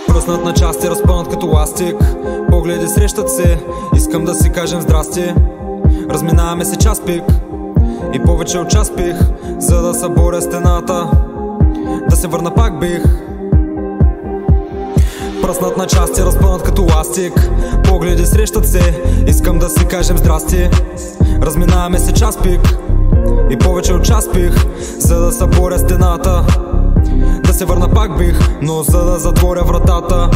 Пръснат на части, разпънат като ластик. Погледи срещат се, искам да си кажем здрасти. Разминаваме се час пик и повече от час пих, за да съборя стената. Да се върна пак бих. Пръснат на части, разпънат като ластик. Погледи срещат се, искам да си кажем здрасти. Разминаваме се час пик и повече от час пих, за да съборя стената. Да се върна пак бих, но за да затворя вратата.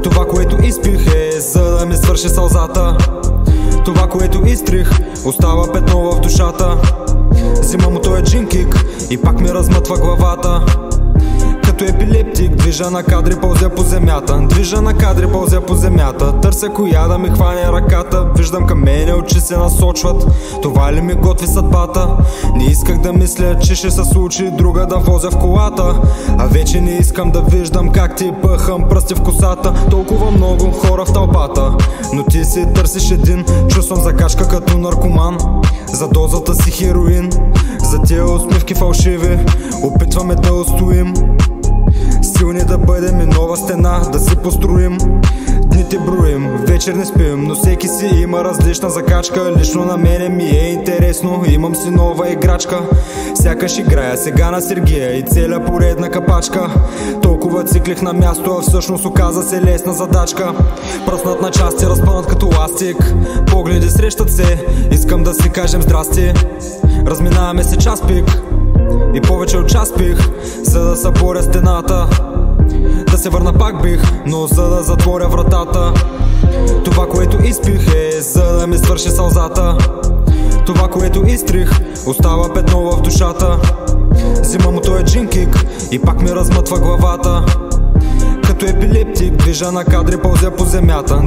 Това, което изпих, е за да ми свърши сълзата. Това, което изтрих, остава петно в душата. Взимам от този джинкик и пак ми размътва главата. Като епилептик, движа на кадри, пълзя по земята. Движа на кадри, пълзя по земята. Търся коя да ми хване ръката. Виждам към мене, очи се насочват. Това ли ми готви съдбата? Не исках да мисля, че ще се случи друга да возя в колата. А вече не искам да виждам как ти пъхам пръсти в косата. Толкова много хора в тълпата, но ти си търсиш един. Чувствам закачка като наркоман за дозата си хероин. За тия усмивки фалшиви опитваме да устоим. Силни да бъдем и нова стена да си построим. Дните броим, вечер не спим, но всеки си има различна закачка. Лично на мене ми е интересно, имам си нова играчка. Сякаш играя сега на Сергия и целя поредна капачка. Толкова циклих на място, а всъщност оказа се лесна задачка. Пръснат на части, разпънат като ластик. Погледи срещат се, искам да си кажем здрасти. Разминаваме се час пик и повече от час пих, за да съборя стената. Да се върна пак бих, но за да затворя вратата. Това, което изпих, е за да ми свърши сълзата. Това, което изтрих, остава петно в душата. Взимам от този джинкик и пак ми размътва главата. Като епилептик, движа на кадри, пълзя по земята.